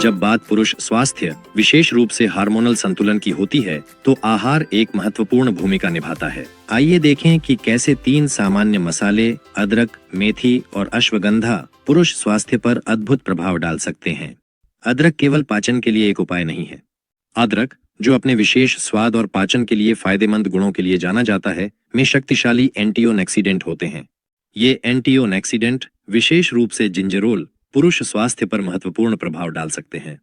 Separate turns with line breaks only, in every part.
जब बात पुरुष स्वास्थ्य, विशेष रूप से हार्मोनल संतुलन की होती है, तो आहार एक महत्वपूर्ण भूमिका निभाता है। आइए देखें कि कैसे 3 सामान्य मसाले अदरक, मेथी और अश्वगंधा पुरुष स्वास्थ्य पर अद्भुत प्रभाव डाल सकते हैं। अदरक केवल पाचन के लिए एक उपाय नहीं है। अदरक, जो अपने विशेष स्वाद और पाचन के लिए फायदेमंद गुणों के लिए जाना जाता है, में शक्तिशाली एंटीओक्सीडेंट होते हैं। ये एंटीओक्सीडेंट, विशेष रूप से जिंजरोल, पुरुष स्वास्थ्य पर महत्वपूर्ण प्रभाव डाल सकते हैं।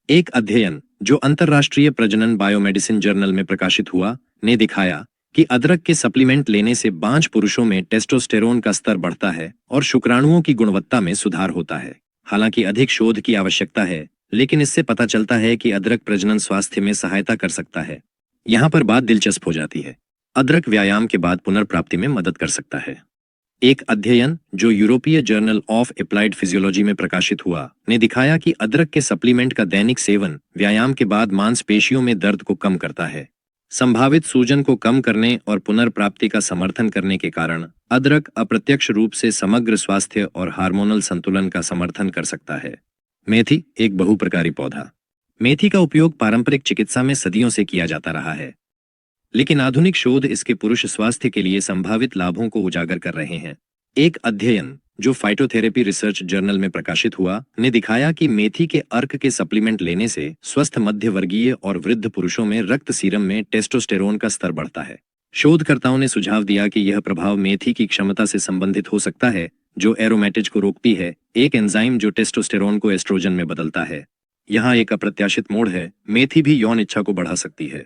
एक अध्ययन जो अंतरराष्ट्रीय प्रजनन बायोमेडिसिन जर्नल में प्रकाशित हुआ, ने दिखाया कि अदरक के सप्लीमेंट लेने से बांझ पुरुषों में टेस्टोस्टेरोन का स्तर बढ़ता है और शुक्राणुओं की गुणवत्ता में सुधार होता है। हालांकि अधिक शोध की आवश्यकता है, लेकिन इससे पता चलता है कि अदरक प्रजनन स्वास्थ्य में सहायता कर सकता है। यहाँ पर बात दिलचस्प हो जाती है। अदरक व्यायाम के बाद पुनर्प्राप्ति में मदद कर सकता है। एक अध्ययन जो यूरोपीय जर्नल ऑफ एप्लाइड फिजियोलॉजी में प्रकाशित हुआ, ने दिखाया कि अदरक के सप्लीमेंट का दैनिक सेवन व्यायाम के बाद मांसपेशियों में दर्द को कम करता है। संभावित सूजन को कम करने और पुनर्प्राप्ति का समर्थन करने के कारण अदरक अप्रत्यक्ष रूप से समग्र स्वास्थ्य और हार्मोनल संतुलन का समर्थन कर सकता है। मेथी एक बहुप्रकारी पौधा। मेथी का उपयोग पारंपरिक चिकित्सा में सदियों से किया जाता रहा है, लेकिन आधुनिक शोध इसके पुरुष स्वास्थ्य के लिए संभावित लाभों को उजागर कर रहे हैं। एक अध्ययन जो फाइटोथेरेपी रिसर्च जर्नल में प्रकाशित हुआ, ने दिखाया कि मेथी के अर्क के सप्लीमेंट लेने से स्वस्थ मध्यवर्गीय और वृद्ध पुरुषों में रक्त सीरम में टेस्टोस्टेरोन का स्तर बढ़ता है। शोधकर्ताओं ने सुझाव दिया कि यह प्रभाव मेथी की क्षमता से संबंधित हो सकता है, जो एरोमेटेज को रोकती है, एक एंजाइम जो टेस्टोस्टेरोन को एस्ट्रोजन में बदलता है। यहाँ एक अप्रत्याशित मोड़ है, मेथी भी यौन इच्छा को बढ़ा सकती है।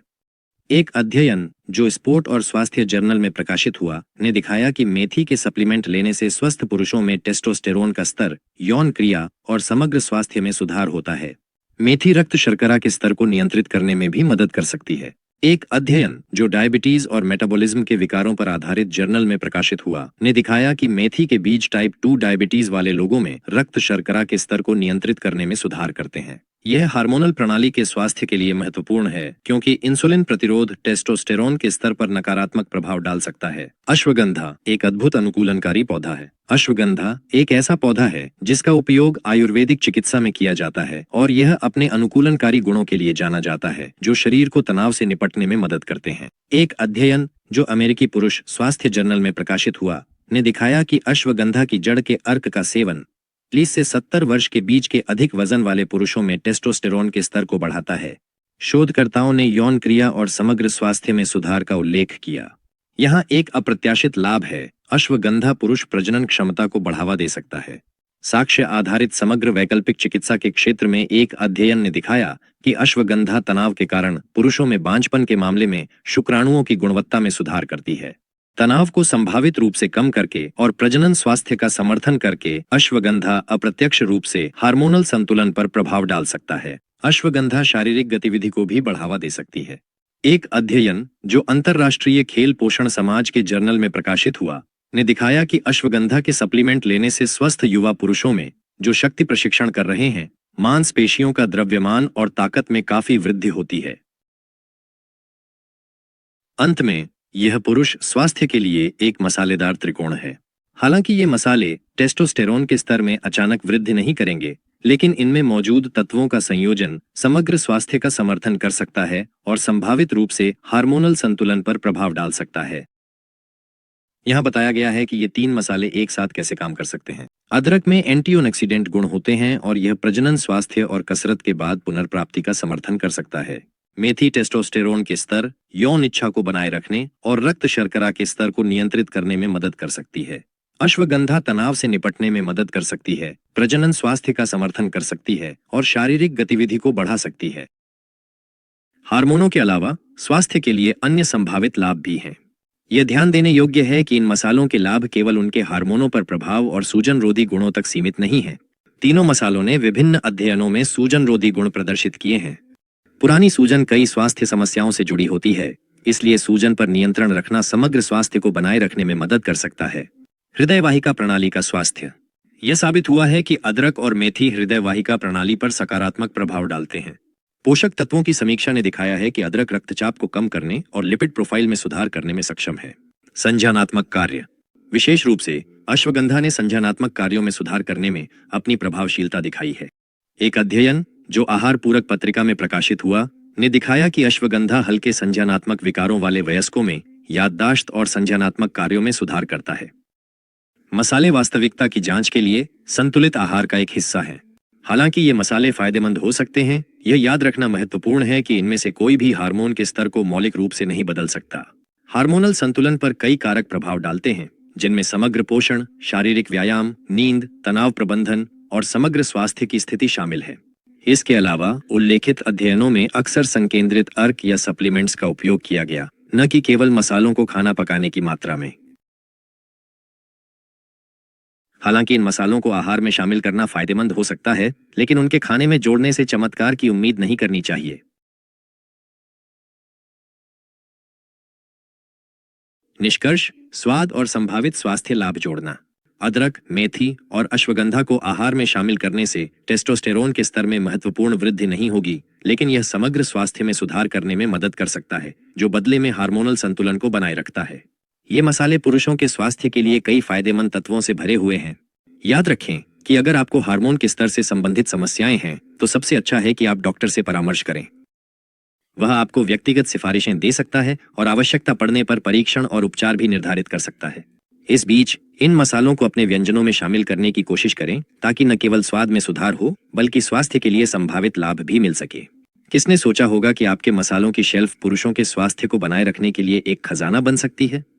एक अध्ययन जो स्पोर्ट और स्वास्थ्य जर्नल में प्रकाशित हुआ, ने दिखाया कि मेथी के सप्लीमेंट लेने से स्वस्थ पुरुषों में टेस्टोस्टेरोन का स्तर, यौन क्रिया और समग्र स्वास्थ्य में सुधार होता है। मेथी रक्त शर्करा के स्तर को नियंत्रित करने में भी मदद कर सकती है। एक अध्ययन जो डायबिटीज और मेटाबॉलिज्म के विकारों पर आधारित जर्नल में प्रकाशित हुआ, ने दिखाया कि मेथी के बीज टाइप 2 डायबिटीज वाले लोगों में रक्त शर्करा के स्तर को नियंत्रित करने में सुधार करते हैं। यह हार्मोनल प्रणाली के स्वास्थ्य के लिए महत्वपूर्ण है, क्योंकि इंसुलिन प्रतिरोध टेस्टोस्टेरोन के स्तर पर नकारात्मक प्रभाव डाल सकता है। अश्वगंधा एक अद्भुत अनुकूलनकारी पौधा है। अश्वगंधा एक ऐसा पौधा है जिसका उपयोग आयुर्वेदिक चिकित्सा में किया जाता है, और यह अपने अनुकूलनकारी गुणों के लिए जाना जाता है, जो शरीर को तनाव से निपटने में मदद करते हैं। एक अध्ययन जो अमेरिकी पुरुष स्वास्थ्य जर्नल में प्रकाशित हुआ, ने दिखाया कि अश्वगंधा की जड़ के अर्क का सेवन 30 से 70 वर्ष के बीच के अधिक वजन वाले पुरुषों में टेस्टोस्टेरोन के स्तर को बढ़ाता है। शोधकर्ताओं ने यौन क्रिया और समग्र स्वास्थ्य में सुधार का उल्लेख किया। यहाँ एक अप्रत्याशित लाभ है, अश्वगंधा पुरुष प्रजनन क्षमता को बढ़ावा दे सकता है। साक्ष्य आधारित समग्र वैकल्पिक चिकित्सा के क्षेत्र में एक अध्ययन ने दिखाया कि अश्वगंधा तनाव के कारण पुरुषों में बांझपन के मामले में शुक्राणुओं की गुणवत्ता में सुधार करती है। तनाव को संभावित रूप से कम करके और प्रजनन स्वास्थ्य का समर्थन करके अश्वगंधा अप्रत्यक्ष रूप से हार्मोनल संतुलन पर प्रभाव डाल सकता है। अश्वगंधा शारीरिक गतिविधि को भी बढ़ावा दे सकती है। एक अध्ययन जो अंतरराष्ट्रीय खेल पोषण समाज के जर्नल में प्रकाशित हुआ, ने दिखाया कि अश्वगंधा के सप्लीमेंट लेने से स्वस्थ युवा पुरुषों में जो शक्ति प्रशिक्षण कर रहे हैं, मांसपेशियों का द्रव्यमान और ताकत में काफी वृद्धि होती है। अंत में यह पुरुष स्वास्थ्य के लिए एक मसालेदार त्रिकोण है। हालांकि ये मसाले टेस्टोस्टेरोन के स्तर में अचानक वृद्धि नहीं करेंगे, लेकिन इनमें मौजूद तत्वों का संयोजन समग्र स्वास्थ्य का समर्थन कर सकता है और संभावित रूप से हार्मोनल संतुलन पर प्रभाव डाल सकता है। यहाँ बताया गया है कि ये 3 मसाले एक साथ कैसे काम कर सकते हैं। अदरक में एंटीओक्सीडेंट गुण होते हैं और यह प्रजनन स्वास्थ्य और कसरत के बाद पुनर्प्राप्ति का समर्थन कर सकता है। मेथी टेस्टोस्टेरोन के स्तर, यौन इच्छा को बनाए रखने और रक्त शर्करा के स्तर को नियंत्रित करने में मदद कर सकती है। अश्वगंधा तनाव से निपटने में मदद कर सकती है, प्रजनन स्वास्थ्य का समर्थन कर सकती है और शारीरिक गतिविधि को बढ़ा सकती है। हार्मोनों के अलावा स्वास्थ्य के लिए अन्य संभावित लाभ भी हैं। यह ध्यान देने योग्य है कि इन मसालों के लाभ केवल उनके हार्मोनों पर प्रभाव और सूजन रोधी गुणों तक सीमित नहीं हैं। तीनों मसालों ने विभिन्न अध्ययनों में सूजन रोधी गुण प्रदर्शित किए हैं। पुरानी सूजन कई स्वास्थ्य समस्याओं से जुड़ी होती है, इसलिए सूजन पर नियंत्रण रखना समग्र स्वास्थ्य को बनाए रखने में मदद कर सकता है। हृदय वाहिका प्रणाली का स्वास्थ्य। यह साबित हुआ है कि अदरक और मेथी हृदय वाहिका प्रणाली पर सकारात्मक प्रभाव डालते हैं। पोषक तत्वों की समीक्षा ने दिखाया है कि अदरक रक्तचाप को कम करने और लिपिड प्रोफाइल में सुधार करने में सक्षम है। संज्ञानात्मक कार्य। विशेष रूप से अश्वगंधा ने संज्ञानात्मक कार्यों में सुधार करने में अपनी प्रभावशीलता दिखाई है। एक अध्ययन जो आहार पूरक पत्रिका में प्रकाशित हुआ, ने दिखाया कि अश्वगंधा हल्के संज्ञानात्मक विकारों वाले वयस्कों में याददाश्त और संज्ञानात्मक कार्यों में सुधार करता है। मसाले वास्तविकता की जांच के लिए संतुलित आहार का एक हिस्सा हैं। हालांकि ये मसाले फायदेमंद हो सकते हैं, यह याद रखना महत्वपूर्ण है कि इनमें से कोई भी हार्मोन के स्तर को मौलिक रूप से नहीं बदल सकता। हार्मोनल संतुलन पर कई कारक प्रभाव डालते हैं, जिनमें समग्र पोषण, शारीरिक व्यायाम, नींद, तनाव प्रबंधन और समग्र स्वास्थ्य की स्थिति शामिल है। इसके अलावा उल्लेखित अध्ययनों में अक्सर संकेंद्रित अर्क या सप्लीमेंट्स का उपयोग किया गया, न कि केवल मसालों को खाना पकाने की मात्रा में। हालांकि इन मसालों को आहार में शामिल करना फायदेमंद हो सकता है, लेकिन उनके खाने में जोड़ने से चमत्कार की उम्मीद नहीं करनी चाहिए। निष्कर्ष: स्वाद और संभावित स्वास्थ्य लाभ जोड़ना। अदरक, मेथी और अश्वगंधा को आहार में शामिल करने से टेस्टोस्टेरोन के स्तर में महत्वपूर्ण वृद्धि नहीं होगी, लेकिन यह समग्र स्वास्थ्य में सुधार करने में मदद कर सकता है, जो बदले में हार्मोनल संतुलन को बनाए रखता है। ये मसाले पुरुषों के स्वास्थ्य के लिए कई फायदेमंद तत्वों से भरे हुए हैं। याद रखें कि अगर आपको हार्मोन के स्तर से संबंधित समस्याएं हैं, तो सबसे अच्छा है कि आप डॉक्टर से परामर्श करें। वह आपको व्यक्तिगत सिफारिशें दे सकता है और आवश्यकता पड़ने पर परीक्षण और उपचार भी निर्धारित कर सकता है। इस बीच इन मसालों को अपने व्यंजनों में शामिल करने की कोशिश करें, ताकि न केवल स्वाद में सुधार हो, बल्कि स्वास्थ्य के लिए संभावित लाभ भी मिल सके। किसने सोचा होगा कि आपके मसालों की शेल्फ पुरुषों के स्वास्थ्य को बनाए रखने के लिए एक खजाना बन सकती है।